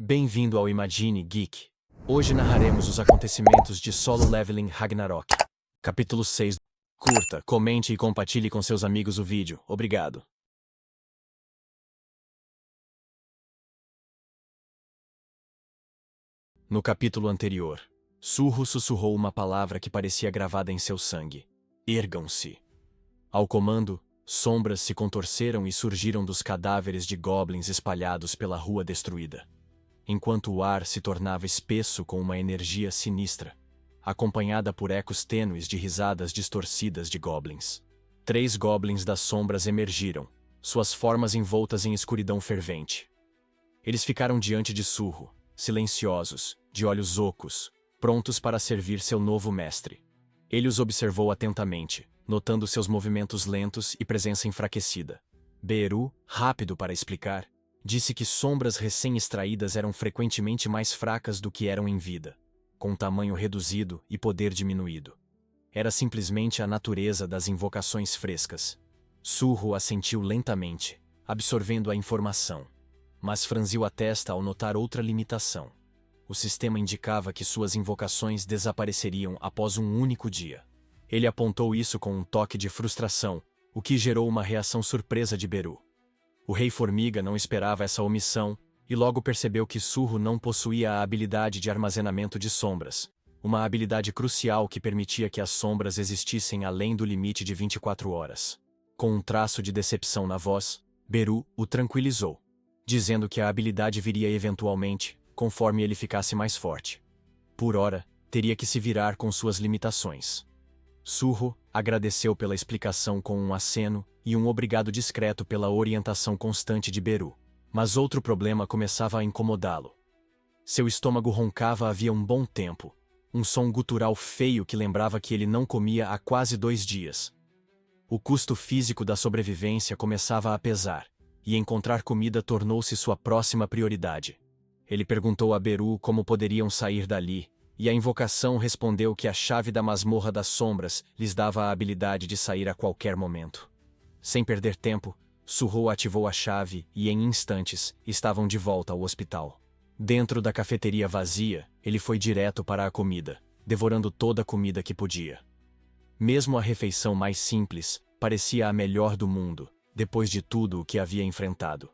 Bem-vindo ao Imagine Geek. Hoje narraremos os acontecimentos de Solo Leveling Ragnarok. Capítulo 6. Curta, comente e compartilhe com seus amigos o vídeo. Obrigado. No capítulo anterior, Surro sussurrou uma palavra que parecia gravada em seu sangue. Ergam-se. Ao comando, sombras se contorceram e surgiram dos cadáveres de goblins espalhados pela rua destruída. Enquanto o ar se tornava espesso com uma energia sinistra, acompanhada por ecos tênues de risadas distorcidas de goblins. 3 goblins das sombras emergiram, suas formas envoltas em escuridão fervente. Eles ficaram diante de Surro, silenciosos, de olhos ocos, prontos para servir seu novo mestre. Ele os observou atentamente, notando seus movimentos lentos e presença enfraquecida. Beru, rápido para explicar, disse que sombras recém-extraídas eram frequentemente mais fracas do que eram em vida, com tamanho reduzido e poder diminuído. Era simplesmente a natureza das invocações frescas. Surro assentiu lentamente, absorvendo a informação, mas franziu a testa ao notar outra limitação. O sistema indicava que suas invocações desapareceriam após um único dia. Ele apontou isso com um toque de frustração, o que gerou uma reação surpresa de Beru. O Rei Formiga não esperava essa omissão e logo percebeu que Surro não possuía a habilidade de armazenamento de sombras, uma habilidade crucial que permitia que as sombras existissem além do limite de 24 horas. Com um traço de decepção na voz, Beru o tranquilizou, dizendo que a habilidade viria eventualmente, conforme ele ficasse mais forte. Por ora, teria que se virar com suas limitações. Surro agradeceu pela explicação com um aceno e um obrigado discreto pela orientação constante de Beru. Mas outro problema começava a incomodá-lo. Seu estômago roncava havia um bom tempo, um som gutural feio que lembrava que ele não comia há quase 2 dias. O custo físico da sobrevivência começava a pesar, e encontrar comida tornou-se sua próxima prioridade. Ele perguntou a Beru como poderiam sair dali, e a invocação respondeu que a chave da masmorra das sombras lhes dava a habilidade de sair a qualquer momento. Sem perder tempo, Surro ativou a chave e, em instantes, estavam de volta ao hospital. Dentro da cafeteria vazia, ele foi direto para a comida, devorando toda a comida que podia. Mesmo a refeição mais simples, parecia a melhor do mundo, depois de tudo o que havia enfrentado.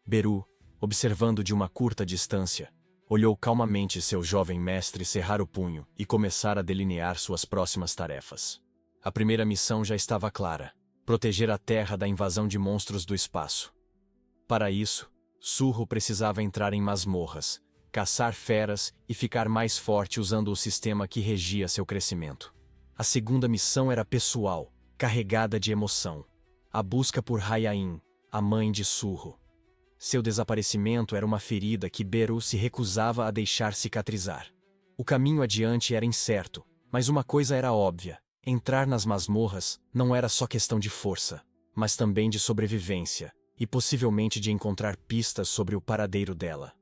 Beru, observando de uma curta distância, olhou calmamente seu jovem mestre cerrar o punho e começar a delinear suas próximas tarefas. A primeira missão já estava clara: proteger a Terra da invasão de monstros do espaço. Para isso, Surro precisava entrar em masmorras, caçar feras e ficar mais forte usando o sistema que regia seu crescimento. A segunda missão era pessoal, carregada de emoção: a busca por Hayain, a mãe de Surro. Seu desaparecimento era uma ferida que Beru se recusava a deixar cicatrizar. O caminho adiante era incerto, mas uma coisa era óbvia: entrar nas masmorras não era só questão de força, mas também de sobrevivência, e possivelmente de encontrar pistas sobre o paradeiro dela.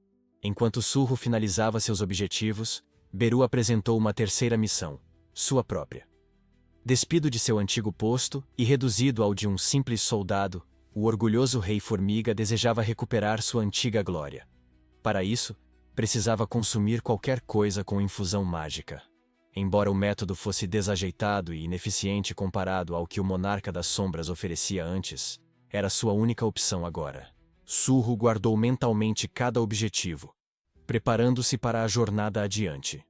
Enquanto Surro finalizava seus objetivos, Beru apresentou uma terceira missão, sua própria. Despido de seu antigo posto e reduzido ao de um simples soldado, o orgulhoso Rei Formiga desejava recuperar sua antiga glória. Para isso, precisava consumir qualquer coisa com infusão mágica. Embora o método fosse desajeitado e ineficiente comparado ao que o Monarca das Sombras oferecia antes, era sua única opção agora. Surro guardou mentalmente cada objetivo, preparando-se para a jornada adiante.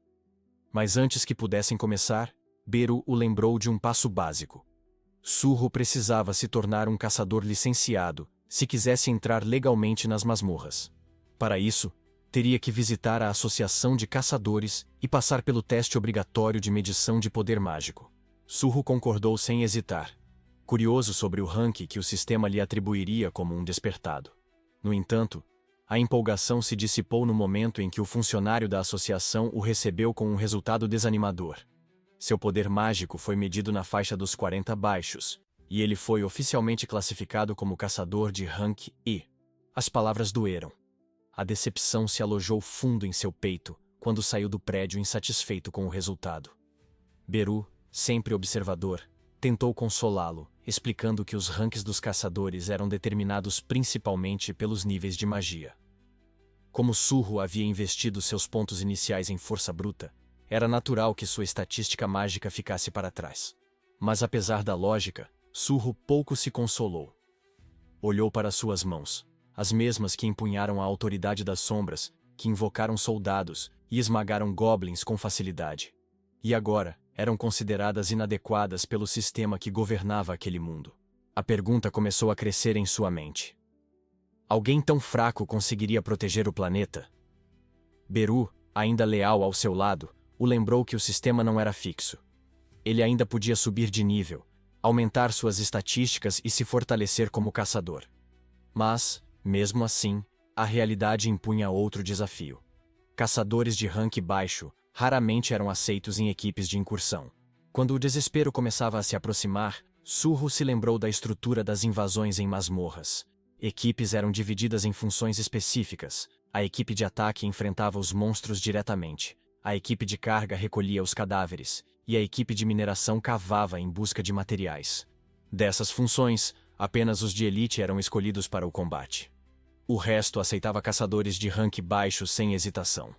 Mas antes que pudessem começar, Beru o lembrou de um passo básico. Surro precisava se tornar um caçador licenciado, se quisesse entrar legalmente nas masmorras. Para isso, teria que visitar a Associação de Caçadores e passar pelo teste obrigatório de medição de poder mágico. Surro concordou sem hesitar, curioso sobre o rank que o sistema lhe atribuiria como um despertado. No entanto, a empolgação se dissipou no momento em que o funcionário da associação o recebeu com um resultado desanimador. Seu poder mágico foi medido na faixa dos 40 baixos, e ele foi oficialmente classificado como caçador de rank E. As palavras doeram. A decepção se alojou fundo em seu peito quando saiu do prédio insatisfeito com o resultado. Beru, sempre observador, tentou consolá-lo, explicando que os ranks dos caçadores eram determinados principalmente pelos níveis de magia. Como Surro havia investido seus pontos iniciais em força bruta, era natural que sua estatística mágica ficasse para trás. Mas apesar da lógica, Surro pouco se consolou. Olhou para suas mãos, as mesmas que empunharam a autoridade das sombras, que invocaram soldados e esmagaram goblins com facilidade. E agora, eram consideradas inadequadas pelo sistema que governava aquele mundo. A pergunta começou a crescer em sua mente. Alguém tão fraco conseguiria proteger o planeta? Beru, ainda leal ao seu lado, o lembrou que o sistema não era fixo. Ele ainda podia subir de nível, aumentar suas estatísticas e se fortalecer como caçador. Mas, mesmo assim, a realidade impunha outro desafio. Caçadores de rank baixo raramente eram aceitos em equipes de incursão. Quando o desespero começava a se aproximar, Surro se lembrou da estrutura das invasões em masmorras. Equipes eram divididas em funções específicas. A equipe de ataque enfrentava os monstros diretamente. A equipe de carga recolhia os cadáveres, e a equipe de mineração cavava em busca de materiais. Dessas funções, apenas os de elite eram escolhidos para o combate. O resto aceitava caçadores de rank baixo sem hesitação.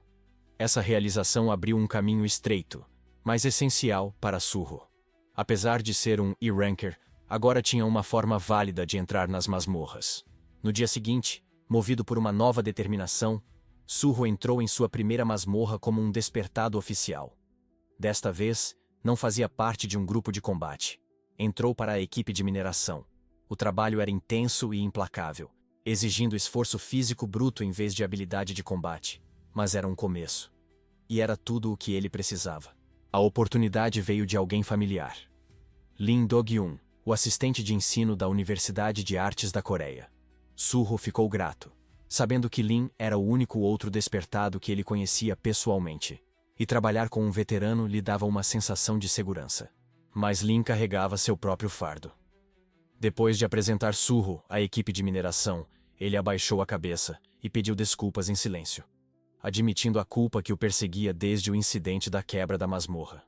Essa realização abriu um caminho estreito, mas essencial para Surro. Apesar de ser um E-Ranker, agora tinha uma forma válida de entrar nas masmorras. No dia seguinte, movido por uma nova determinação, Surro entrou em sua primeira masmorra como um despertado oficial. Desta vez, não fazia parte de um grupo de combate. Entrou para a equipe de mineração. O trabalho era intenso e implacável, exigindo esforço físico bruto em vez de habilidade de combate. Mas era um começo. E era tudo o que ele precisava. A oportunidade veio de alguém familiar. Lin Do-gyun, o assistente de ensino da Universidade de Artes da Coreia. Surro ficou grato, sabendo que Lin era o único outro despertado que ele conhecia pessoalmente. E trabalhar com um veterano lhe dava uma sensação de segurança. Mas Lin carregava seu próprio fardo. Depois de apresentar Surro à equipe de mineração, ele abaixou a cabeça e pediu desculpas em silêncio, admitindo a culpa que o perseguia desde o incidente da quebra da masmorra.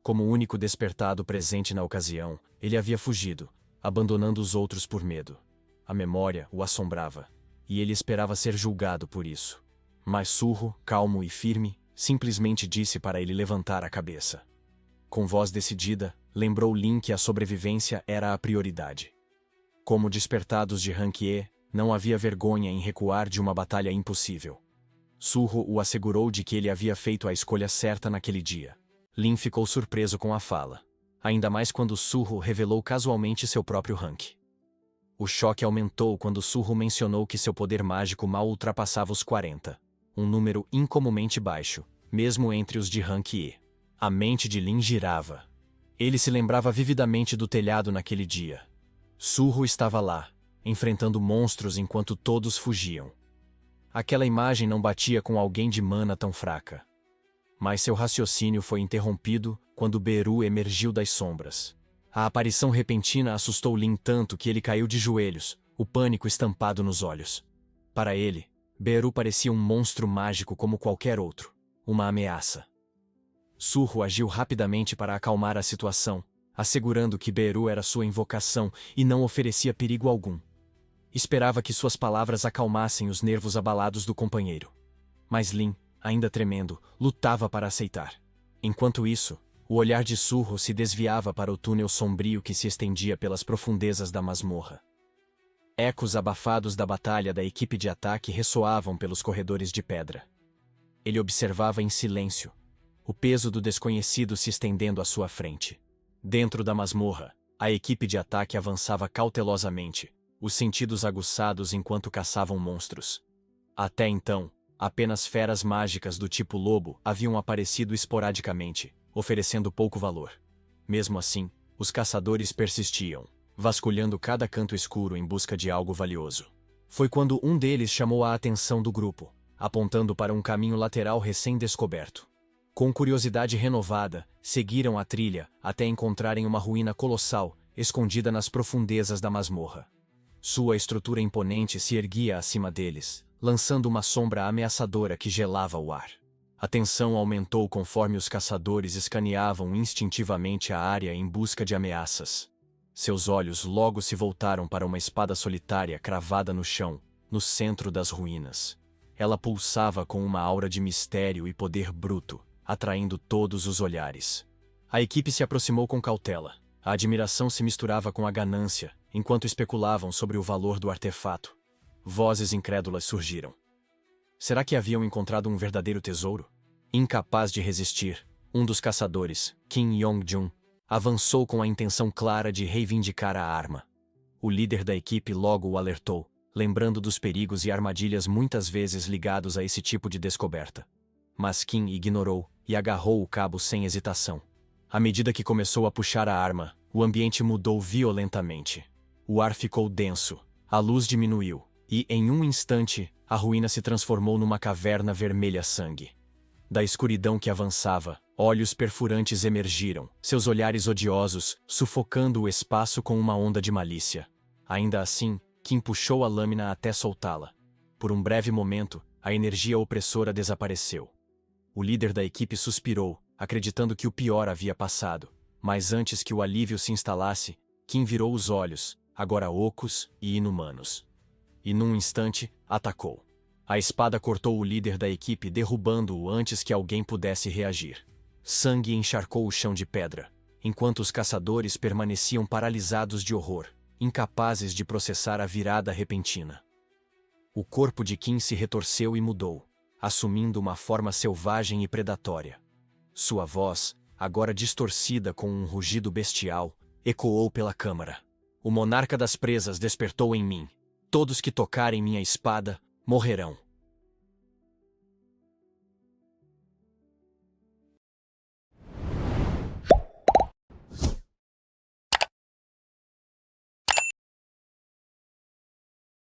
Como o único despertado presente na ocasião, ele havia fugido, abandonando os outros por medo. A memória o assombrava, e ele esperava ser julgado por isso. Mas Surro, calmo e firme, simplesmente disse para ele levantar a cabeça. Com voz decidida, lembrou Lin que a sobrevivência era a prioridade. Como despertados de rank E, não havia vergonha em recuar de uma batalha impossível. Surro o assegurou de que ele havia feito a escolha certa naquele dia. Lin ficou surpreso com a fala, ainda mais quando Surro revelou casualmente seu próprio rank. O choque aumentou quando Surro mencionou que seu poder mágico mal ultrapassava os 40, um número incomumente baixo, mesmo entre os de rank E. A mente de Lin girava. Ele se lembrava vividamente do telhado naquele dia. Surro estava lá, enfrentando monstros enquanto todos fugiam. Aquela imagem não batia com alguém de mana tão fraca. Mas seu raciocínio foi interrompido quando Beru emergiu das sombras. A aparição repentina assustou Lin tanto que ele caiu de joelhos, o pânico estampado nos olhos. Para ele, Beru parecia um monstro mágico como qualquer outro, uma ameaça. Surro agiu rapidamente para acalmar a situação, assegurando que Beru era sua invocação e não oferecia perigo algum. Esperava que suas palavras acalmassem os nervos abalados do companheiro. Mas Lin, ainda tremendo, lutava para aceitar. Enquanto isso, o olhar de Surro se desviava para o túnel sombrio que se estendia pelas profundezas da masmorra. Ecos abafados da batalha da equipe de ataque ressoavam pelos corredores de pedra. Ele observava em silêncio, o peso do desconhecido se estendendo à sua frente. Dentro da masmorra, a equipe de ataque avançava cautelosamente, os sentidos aguçados enquanto caçavam monstros. Até então, apenas feras mágicas do tipo lobo haviam aparecido esporadicamente, oferecendo pouco valor. Mesmo assim, os caçadores persistiam, vasculhando cada canto escuro em busca de algo valioso. Foi quando um deles chamou a atenção do grupo, apontando para um caminho lateral recém-descoberto. Com curiosidade renovada, seguiram a trilha até encontrarem uma ruína colossal, escondida nas profundezas da masmorra. Sua estrutura imponente se erguia acima deles, lançando uma sombra ameaçadora que gelava o ar. A tensão aumentou conforme os caçadores escaneavam instintivamente a área em busca de ameaças. Seus olhos logo se voltaram para uma espada solitária cravada no chão, no centro das ruínas. Ela pulsava com uma aura de mistério e poder bruto, atraindo todos os olhares. A equipe se aproximou com cautela. A admiração se misturava com a ganância, enquanto especulavam sobre o valor do artefato. Vozes incrédulas surgiram. Será que haviam encontrado um verdadeiro tesouro? Incapaz de resistir, um dos caçadores, Kim Yong-jun, avançou com a intenção clara de reivindicar a arma. O líder da equipe logo o alertou, lembrando dos perigos e armadilhas muitas vezes ligados a esse tipo de descoberta. Mas Kim ignorou e agarrou o cabo sem hesitação. À medida que começou a puxar a arma, o ambiente mudou violentamente. O ar ficou denso, a luz diminuiu, e, em um instante, a ruína se transformou numa caverna vermelha sangue. Da escuridão que avançava, olhos perfurantes emergiram, seus olhares odiosos, sufocando o espaço com uma onda de malícia. Ainda assim, Kim puxou a lâmina até soltá-la. Por um breve momento, a energia opressora desapareceu. O líder da equipe suspirou, acreditando que o pior havia passado, mas antes que o alívio se instalasse, Kim virou os olhos, agora ocos e inumanos. E num instante, atacou. A espada cortou o líder da equipe, derrubando-o antes que alguém pudesse reagir. Sangue encharcou o chão de pedra, enquanto os caçadores permaneciam paralisados de horror, incapazes de processar a virada repentina. O corpo de Kim se retorceu e mudou, assumindo uma forma selvagem e predatória. Sua voz, agora distorcida com um rugido bestial, ecoou pela câmara. O monarca das presas despertou em mim. Todos que tocarem minha espada, morrerão.